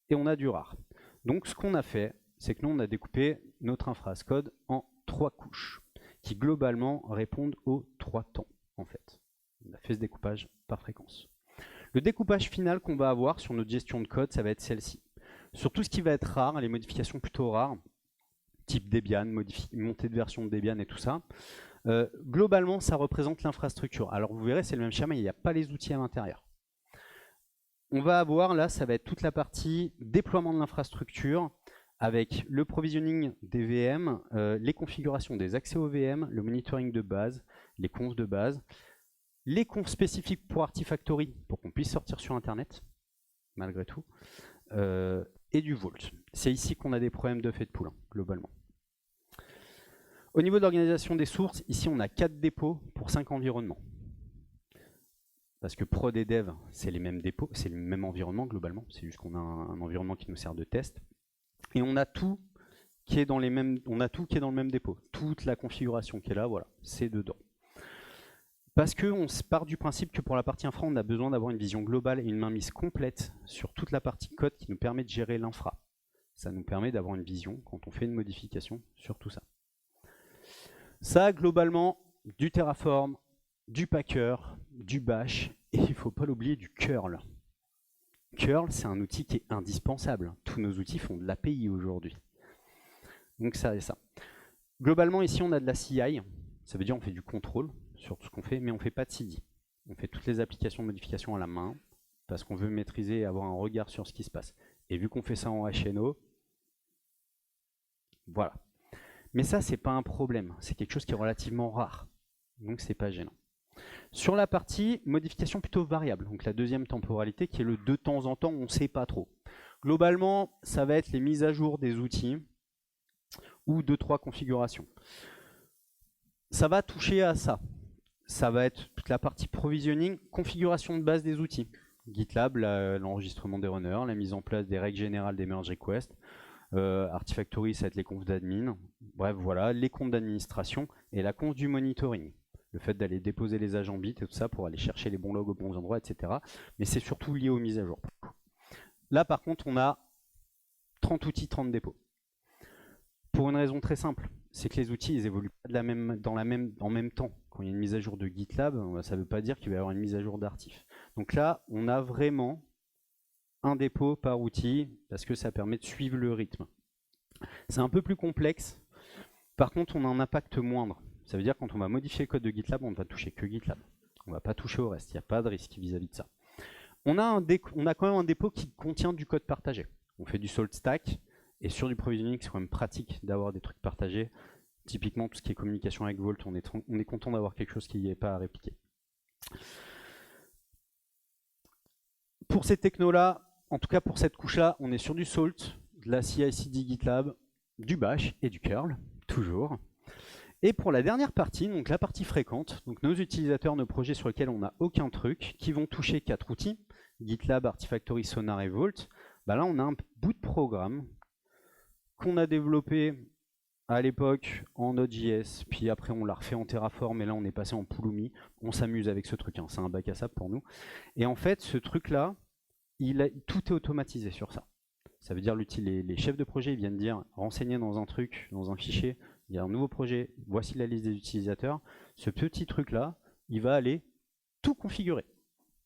et on a du rare. Donc ce qu'on a fait, c'est que nous, on a découpé notre infrascode en 3 couches, qui globalement répondent aux 3 temps, en fait. On a fait ce découpage par fréquence. Le découpage final qu'on va avoir sur notre gestion de code, ça va être celle-ci. Sur tout ce qui va être rare, les modifications plutôt rares, type Debian, montée de version de Debian et tout ça, globalement, ça représente l'infrastructure. Alors vous verrez, c'est le même schéma, il n'y a pas les outils à l'intérieur. On va avoir, là, ça va être toute la partie déploiement de l'infrastructure, avec le provisioning des VM, les configurations des accès aux VM, le monitoring de base, les confs de base, les confs spécifiques pour Artifactory, pour qu'on puisse sortir sur Internet, malgré tout, et du Vault. C'est ici qu'on a des problèmes de fait de pool, globalement. Au niveau de l'organisation des sources, ici on a 4 dépôts pour 5 environnements. Parce que prod et dev, c'est les mêmes dépôts, c'est le même environnement globalement, c'est juste qu'on a un environnement qui nous sert de test. Et on a tout qui est dans le même dépôt. Toute la configuration qui est là, voilà, c'est dedans. Parce qu'on part du principe que pour la partie infra, on a besoin d'avoir une vision globale et une mainmise complète sur toute la partie code qui nous permet de gérer l'infra. Ça nous permet d'avoir une vision quand on fait une modification sur tout ça. Ça, globalement, du Terraform, du Packer, du Bash, et il ne faut pas l'oublier, du curl. Curl, c'est un outil qui est indispensable. Tous nos outils font de l'API aujourd'hui. Donc ça et ça. Globalement, ici, on a de la CI. Ça veut dire qu'on fait du contrôle sur tout ce qu'on fait, mais on ne fait pas de CD. On fait toutes les applications de modification à la main, parce qu'on veut maîtriser et avoir un regard sur ce qui se passe. Et vu qu'on fait ça en HNO, voilà. Mais ça, c'est pas un problème. C'est quelque chose qui est relativement rare. Donc c'est pas gênant. Sur la partie modification plutôt variable, donc la deuxième temporalité qui est le de temps en temps, on ne sait pas trop. Globalement, ça va être les mises à jour des outils ou 2-3 configurations. Ça va toucher à ça. Ça va être toute la partie provisioning, configuration de base des outils. GitLab, l'enregistrement des runners, la mise en place des règles générales des merge requests. Artifactory, ça va être les confs d'admin. Bref, voilà, les comptes d'administration et la conf du monitoring. Le fait d'aller déposer les agents bits et tout ça pour aller chercher les bons logs aux bons endroits, etc. Mais c'est surtout lié aux mises à jour. Là, par contre, on a 30 outils, 30 dépôts. Pour une raison très simple, c'est que les outils, ils évoluent pas en même temps. Quand il y a une mise à jour de GitLab, ça ne veut pas dire qu'il va y avoir une mise à jour d'Artif. Donc là, on a vraiment un dépôt par outil, parce que ça permet de suivre le rythme. C'est un peu plus complexe. Par contre, on a un impact moindre. Ça veut dire que quand on va modifier le code de GitLab, on ne va toucher que GitLab. On ne va pas toucher au reste. Il n'y a pas de risque vis-à-vis de ça. On a quand même un dépôt qui contient du code partagé. On fait du salt stack. Et sur du provisioning, c'est quand même pratique d'avoir des trucs partagés. Typiquement, tout ce qui est communication avec Vault, on est content d'avoir quelque chose qui n'est pas à répliquer. Pour ces technos-là, en tout cas pour cette couche-là, on est sur du salt, de la CI/CD GitLab, du bash et du curl, toujours. Et pour la dernière partie, donc la partie fréquente, donc nos utilisateurs, nos projets sur lesquels on n'a aucun truc, qui vont toucher 4 outils, GitLab, Artifactory, Sonar et Vault, bah là on a un bout de programme qu'on a développé à l'époque en Node.js, puis après on l'a refait en Terraform, et là on est passé en Pulumi. On s'amuse avec ce truc, hein, c'est un bac à sable pour nous. Et en fait, ce truc-là, tout est automatisé sur ça. Ça veut dire les chefs de projet ils viennent dire, renseigner dans un truc, dans un fichier, il y a un nouveau projet, voici la liste des utilisateurs. Ce petit truc-là, il va aller tout configurer.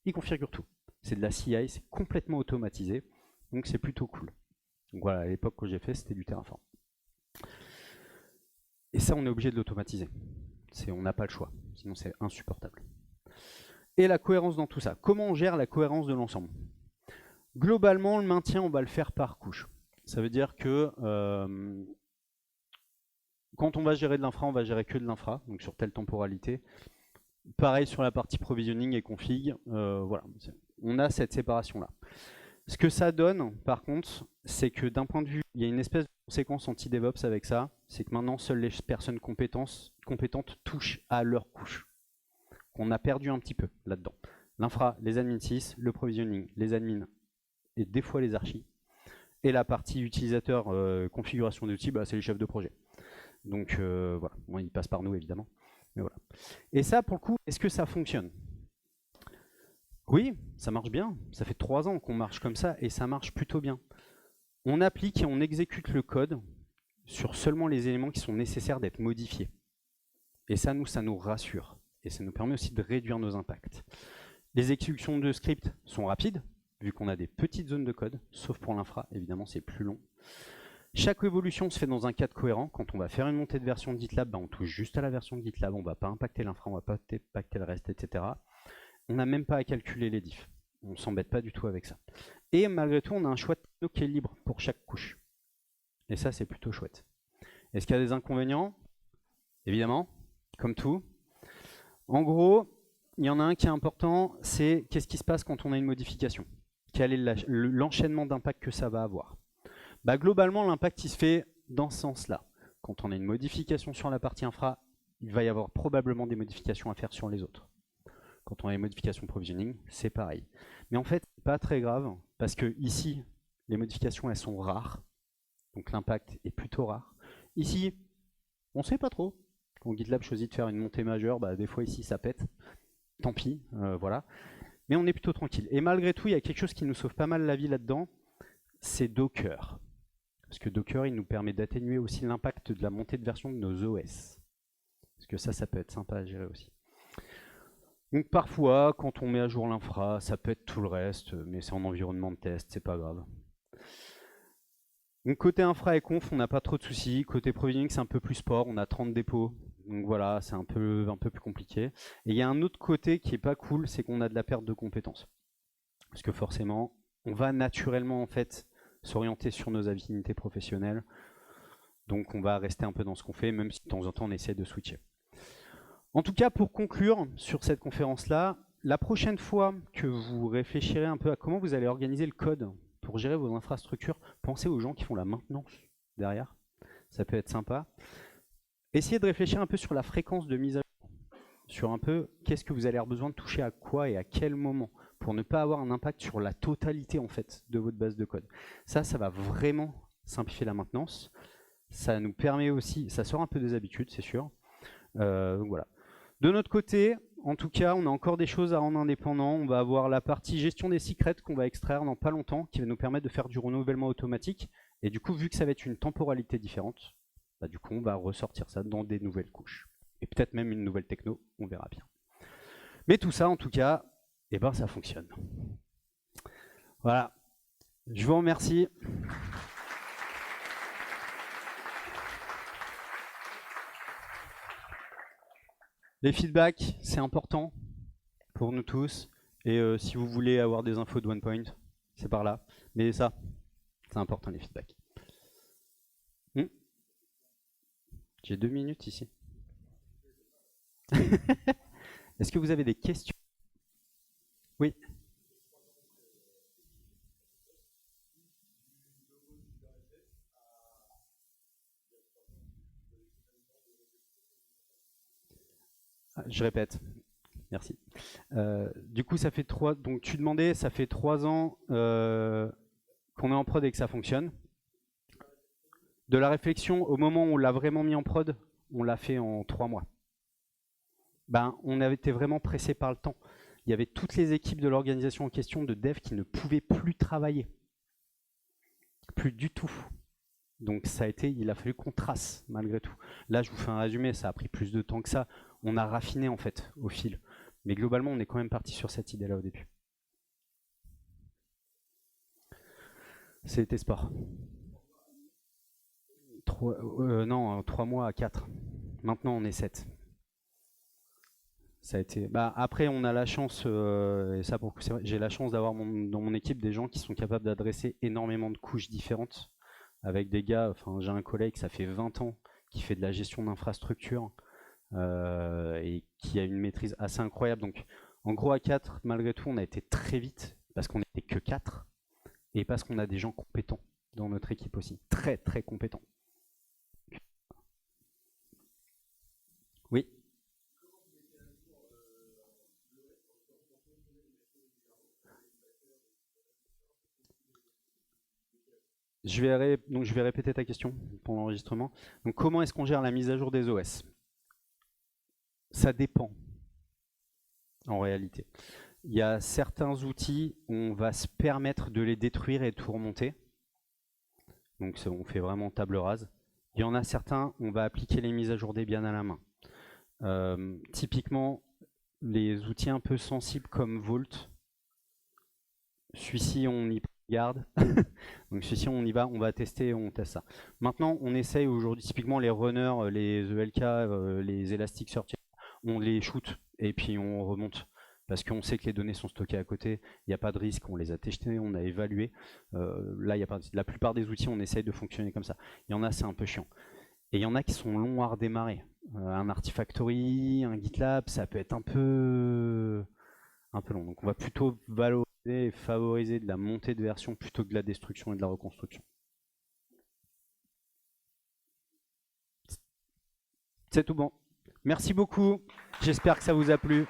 Il configure tout. C'est de la CI, c'est complètement automatisé, donc c'est plutôt cool. Donc voilà, à l'époque que j'ai fait, c'était du Terraform. Et ça, on est obligé de l'automatiser. On n'a pas le choix, sinon c'est insupportable. Et la cohérence dans tout ça. Comment on gère la cohérence de l'ensemble? Globalement, le maintien, on va le faire par couche. Ça veut dire que quand on va gérer de l'infra, on va gérer que de l'infra, donc sur telle temporalité. Pareil sur la partie provisioning et config, voilà, on a cette séparation-là. Ce que ça donne, par contre, c'est que d'un point de vue, il y a une espèce de conséquence anti-DevOps avec ça, c'est que maintenant, seules les personnes compétentes touchent à leur couche. On a perdu un petit peu là-dedans. L'infra, les admin 6, le provisioning, les admins et des fois les archis. Et la partie utilisateur, configuration d'outils, bah, c'est les chefs de projet. Donc voilà, bon, ils passent par nous évidemment. Mais voilà. Et ça, pour le coup, est-ce que ça fonctionne? Oui, ça marche bien. Ça fait 3 ans qu'on marche comme ça et ça marche plutôt bien. On applique et on exécute le code sur seulement les éléments qui sont nécessaires d'être modifiés. Et ça nous rassure. Et ça nous permet aussi de réduire nos impacts. Les exécutions de scripts sont rapides. vu qu'on a des petites zones de code, sauf pour l'infra, évidemment c'est plus long. Chaque évolution se fait dans un cadre cohérent. Quand on va faire une montée de version de GitLab, on touche juste à la version de GitLab, on ne va pas impacter l'infra, on ne va pas impacter le reste, etc. On n'a même pas à calculer les diffs. On ne s'embête pas du tout avec ça. Et malgré tout, on a un choix de techno qui est libre pour chaque couche. Et ça, c'est plutôt chouette. Est-ce qu'il y a des inconvénients? Évidemment, comme tout. En gros, il y en a un qui est important, c'est qu'est-ce qui se passe quand on a une modification? Quel est l'enchaînement d'impact que ça va avoir? Bah, globalement, l'impact il se fait dans ce sens-là. Quand on a une modification sur la partie infra, il va y avoir probablement des modifications à faire sur les autres. Quand on a une modification provisioning, c'est pareil. Mais en fait, c'est pas très grave, parce que ici, les modifications, elles sont rares. Donc l'impact est plutôt rare. Ici, on ne sait pas trop. Quand GitLab choisit de faire une montée majeure, bah, des fois ici, ça pète. Tant pis, voilà. Mais on est plutôt tranquille. Et malgré tout, il y a quelque chose qui nous sauve pas mal la vie là-dedans, c'est Docker. Parce que Docker, il nous permet d'atténuer aussi l'impact de la montée de version de nos OS. Parce que ça peut être sympa à gérer aussi. Donc parfois, quand on met à jour l'infra, ça peut être tout le reste, mais c'est en environnement de test, c'est pas grave. Donc côté infra et conf, on n'a pas trop de soucis. Côté provisioning, c'est un peu plus sport, on a 30 dépôts. Donc voilà, c'est un peu plus compliqué. Et il y a un autre côté qui est pas cool, c'est qu'on a de la perte de compétences. Parce que forcément, on va naturellement en fait s'orienter sur nos affinités professionnelles. Donc on va rester un peu dans ce qu'on fait, même si de temps en temps on essaie de switcher. En tout cas, pour conclure sur cette conférence-là, la prochaine fois que vous réfléchirez un peu à comment vous allez organiser le code pour gérer vos infrastructures, pensez aux gens qui font la maintenance derrière. Ça peut être sympa. Essayez de réfléchir un peu sur la fréquence de mise à jour, sur un peu qu'est-ce que vous allez avoir besoin de toucher à quoi et à quel moment, pour ne pas avoir un impact sur la totalité en fait de votre base de code. Ça va vraiment simplifier la maintenance. Ça nous permet aussi, ça sort un peu des habitudes, c'est sûr. Donc voilà. De notre côté, en tout cas, on a encore des choses à rendre indépendants. On va avoir la partie gestion des secrets qu'on va extraire dans pas longtemps, qui va nous permettre de faire du renouvellement automatique. Et du coup, vu que ça va être une temporalité différente, bah, du coup, on va ressortir ça dans des nouvelles couches. Et peut-être même une nouvelle techno, on verra bien. Mais tout ça, en tout cas, eh ben, ça fonctionne. Voilà. Je vous remercie. Les feedbacks, c'est important pour nous tous. Et si vous voulez avoir des infos de OnePoint, c'est par là. Mais ça, c'est important les feedbacks. J'ai 2 minutes ici. Est-ce que vous avez des questions? Oui. Je répète. Merci. Du coup, ça fait 3. Donc tu demandais, ça fait 3 ans qu'on est en prod et que ça fonctionne. De la réflexion au moment où on l'a vraiment mis en prod, on l'a fait en 3 mois. Ben, on avait été vraiment pressé par le temps. Il y avait toutes les équipes de l'organisation en question de dev qui ne pouvaient plus travailler. Plus du tout. Donc ça a été, il a fallu qu'on trace malgré tout. Là, je vous fais un résumé, ça a pris plus de temps que ça. On a raffiné en fait au fil. Mais globalement, on est quand même parti sur cette idée-là au début. C'était sport. 3 mois à 4. Maintenant, on est 7. Ça a été. Bah, après, on a la chance, et ça pour j'ai la chance d'avoir dans mon équipe des gens qui sont capables d'adresser énormément de couches différentes. Avec des gars, enfin, j'ai un collègue, ça fait 20 ans, qui fait de la gestion d'infrastructure et qui a une maîtrise assez incroyable. Donc, en gros, à 4, malgré tout, on a été très vite parce qu'on n'était que 4 et parce qu'on a des gens compétents dans notre équipe aussi, très très compétents. Oui. Je vais répéter ta question pour l'enregistrement. Donc, comment est-ce qu'on gère la mise à jour des OS? Ça dépend, en réalité. Il y a certains outils, on va se permettre de les détruire et de tout remonter. Donc, on fait vraiment table rase. Il y en a certains, on va appliquer les mises à jour des Debian à la main. Typiquement, les outils un peu sensibles comme Vault, Celui-ci, on y garde. Donc celui-ci, on y va, on va tester, on teste ça. Maintenant, on essaye aujourd'hui, typiquement les runners, les ELK, les Elasticsearch, on les shoot et puis on remonte. Parce qu'on sait que les données sont stockées à côté, il n'y a pas de risque, on les a testés, on a évalué. Là, y a pas, la plupart des outils, on essaye de fonctionner comme ça. Il y en a, c'est un peu chiant. Et il y en a qui sont longs à redémarrer. Un Artifactory, un GitLab, ça peut être un peu long. Donc on va plutôt valoriser et favoriser de la montée de version plutôt que de la destruction et de la reconstruction. C'est tout bon. Merci beaucoup. J'espère que ça vous a plu.